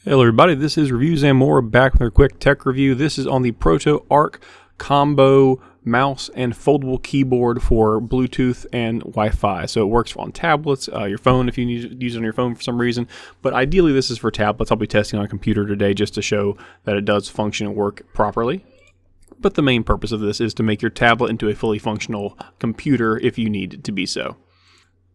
Hello everybody, this is Reviews and More, back with a quick tech review. This is on the protoarc combo mouse and foldable keyboard for Bluetooth and Wi-Fi. So it works on tablets, your phone if you need to use it on your phone for some reason, but ideally this is for tablets. I'll be testing on a computer today just to show that it does function and work properly. But the main purpose of this is to make your tablet into a fully functional computer if you need it to be so.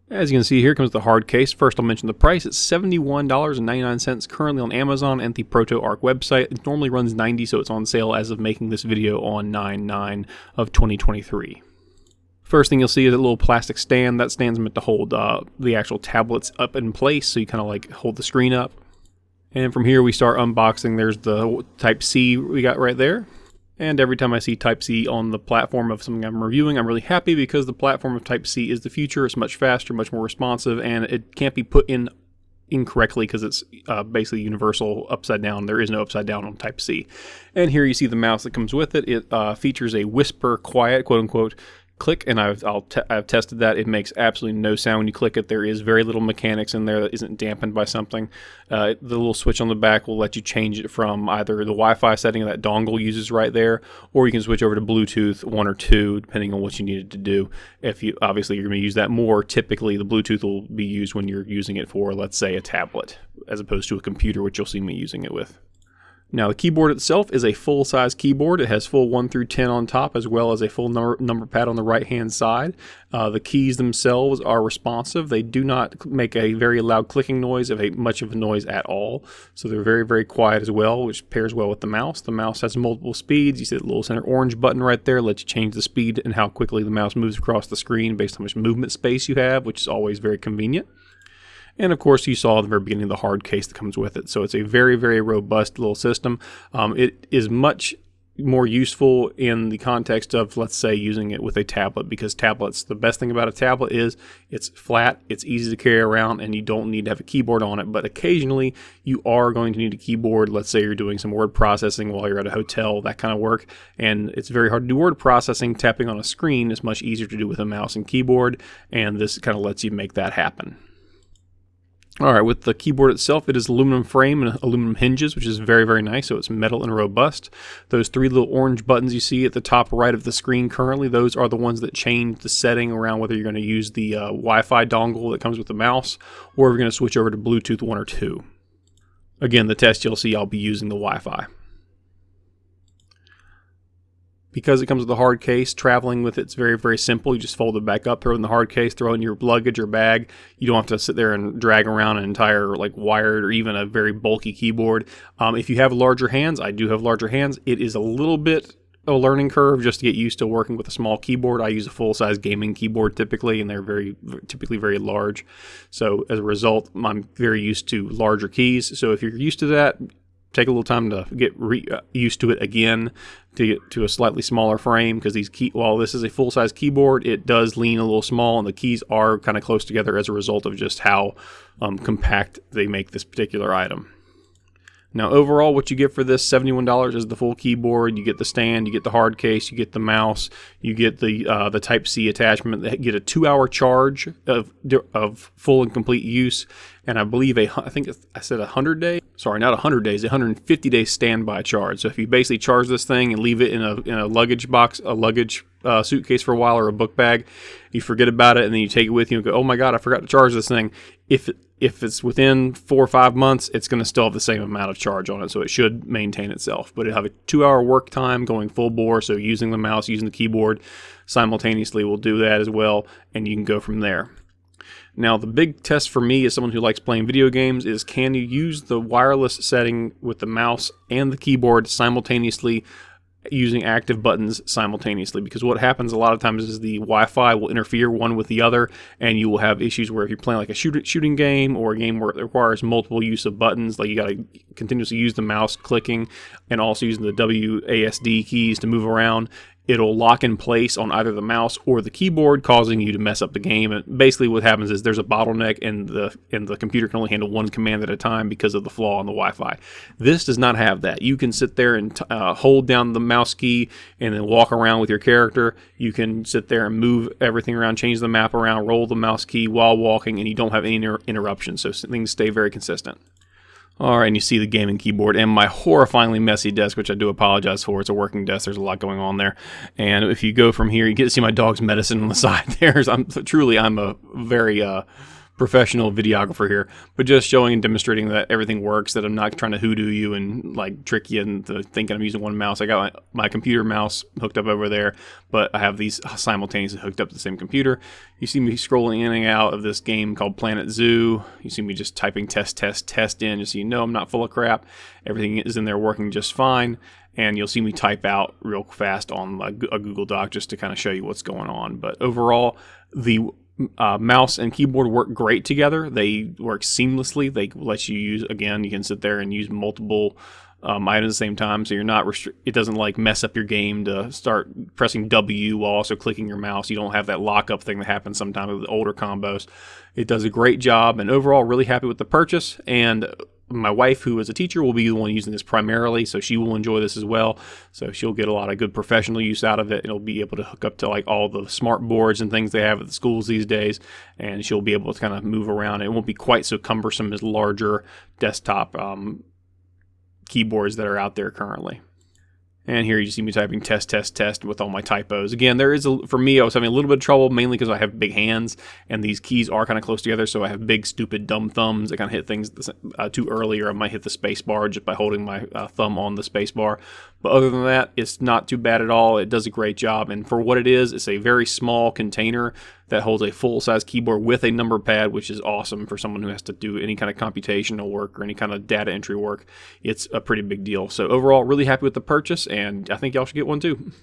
As you can see, here comes the hard case. First, I'll mention the price. It's $71.99 currently on Amazon and the protoarc website. It normally runs $90, so it's on sale as of making this video on 9/9 of 2023. First thing you'll see is a little plastic stand. That stand's meant to hold the actual tablets up in place, so you kind of like hold the screen up. And from here we start unboxing. There's the Type-C we got right there. And every time I see Type-C on the platform of something I'm reviewing, I'm really happy because the platform of Type-C is the future. It's much faster, much more responsive, and it can't be put in incorrectly because it's basically universal upside down. There is no upside down on Type-C. And here you see the mouse that comes with it. It features a whisper quiet, quote unquote, click, and I've tested that. It makes absolutely no sound when you click it. There is very little mechanics in there that isn't dampened by something. The little switch on the back will let you change it from either the Wi-Fi setting that dongle uses right there, or you can switch over to Bluetooth 1 or 2 depending on what you need it to do. If you obviously you're going to use that more, typically the Bluetooth will be used when you're using it for, let's say, a tablet as opposed to a computer, which you'll see me using it with. Now the keyboard itself is a full-size keyboard. It has full 1 through 10 on top as well as a full number pad on the right-hand side. The keys themselves are responsive. They do not make a very loud clicking noise, much of a noise at all. So they're very, very quiet as well, which pairs well with the mouse. The mouse has multiple speeds. You see the little center orange button right there lets you change the speed and how quickly the mouse moves across the screen based on how much movement space you have, which is always very convenient. And of course, you saw at the very beginning the hard case that comes with it. So it's a very, very robust little system. It is much more useful in the context of, let's say, using it with a tablet, because tablets, the best thing about a tablet is it's flat, it's easy to carry around, and you don't need to have a keyboard on it. But occasionally, you are going to need a keyboard. Let's say you're doing some word processing while you're at a hotel, that kind of work. And it's very hard to do word processing. Tapping on a screen is much easier to do with a mouse and keyboard, and this kind of lets you make that happen. Alright, with the keyboard itself, it is aluminum frame and aluminum hinges, which is very, very nice, so it's metal and robust. Those 3 little orange buttons you see at the top right of the screen currently, those are the ones that change the setting around whether you're going to use the Wi-Fi dongle that comes with the mouse, or if you're going to switch over to Bluetooth 1 or 2. Again, the test you'll see I'll be using the Wi-Fi. Because it comes with a hard case, traveling with it's very, very simple. You just fold it back up, throw it in the hard case, throw it in your luggage or bag. You don't have to sit there and drag around an entire like wired or even a very bulky keyboard. If you have larger hands, I do have larger hands, it is a little bit a learning curve just to get used to working with a small keyboard. I use a full-size gaming keyboard typically, and they're typically very large. So as a result, I'm very used to larger keys. So if you're used to that, take a little time to get used to it again, to get to a slightly smaller frame, because while this is a full-size keyboard, it does lean a little small, and the keys are kind of close together as a result of just how compact they make this particular item. Now overall, what you get for this $71 is the full keyboard. You get the stand, you get the hard case, you get the mouse, you get the Type-C attachment. They get a 2-hour charge of full and complete use, and I believe I think I said 100-day. Sorry, not 100 days, 150-day standby charge. So if you basically charge this thing and leave it in a luggage box, a luggage suitcase for a while, or a book bag, you forget about it, and then you take it with you and go, oh my God, I forgot to charge this thing. If it's within 4 or 5 months, it's going to still have the same amount of charge on it, so it should maintain itself. But it'll have a 2-hour work time going full bore, so using the mouse, using the keyboard simultaneously will do that as well, and you can go from there. Now, the big test for me as someone who likes playing video games is, can you use the wireless setting with the mouse and the keyboard simultaneously, using active buttons simultaneously? Because what happens a lot of times is the Wi-Fi will interfere one with the other, and you will have issues where if you're playing like a shooting game, or a game where it requires multiple use of buttons, like you got to continuously use the mouse clicking and also using the WASD keys to move around, it'll lock in place on either the mouse or the keyboard, causing you to mess up the game. And basically what happens is there's a bottleneck, and the computer can only handle one command at a time because of the flaw in the Wi-Fi. This does not have that. You can sit there and hold down the mouse key and then walk around with your character. You can sit there and move everything around, change the map around, roll the mouse key while walking, and you don't have any interruptions, so things stay very consistent. All right, and you see the gaming keyboard and my horrifyingly messy desk, which I do apologize for. It's a working desk. There's a lot going on there. And if you go from here, you get to see my dog's medicine on the side there. I'm a very professional videographer here, but just showing and demonstrating that everything works, that I'm not trying to hoodoo you and like trick you into thinking I'm using one mouse. I got my computer mouse hooked up over there, but I have these simultaneously hooked up to the same computer. You see me scrolling in and out of this game called Planet Zoo. You see me just typing test, test, test in, just so you know I'm not full of crap. Everything is in there working just fine. And you'll see me type out real fast on a Google Doc just to kind of show you what's going on. But overall, the mouse and keyboard work great together. They work seamlessly. They let you use, again, you can sit there and use multiple items at the same time, so you're not it doesn't like mess up your game to start pressing W while also clicking your mouse. You don't have that lockup thing that happens sometimes with older combos. It does a great job, and overall really happy with the purchase. And my wife, who is a teacher, will be the one using this primarily, so she will enjoy this as well. So she'll get a lot of good professional use out of it. It'll be able to hook up to like all the smart boards and things they have at the schools these days, and she'll be able to kind of move around. It won't be quite so cumbersome as larger desktop keyboards that are out there currently. And here you see me typing test, test, test with all my typos. Again, for me, I was having a little bit of trouble, mainly because I have big hands, and these keys are kind of close together, so I have big, stupid, dumb thumbs. I kind of hit things too early, or I might hit the space bar just by holding my thumb on the space bar. But other than that, it's not too bad at all. It does a great job, and for what it is, it's a very small container that holds a full-size keyboard with a number pad, which is awesome for someone who has to do any kind of computational work or any kind of data entry work. It's a pretty big deal. So overall, really happy with the purchase, and I think y'all should get one too.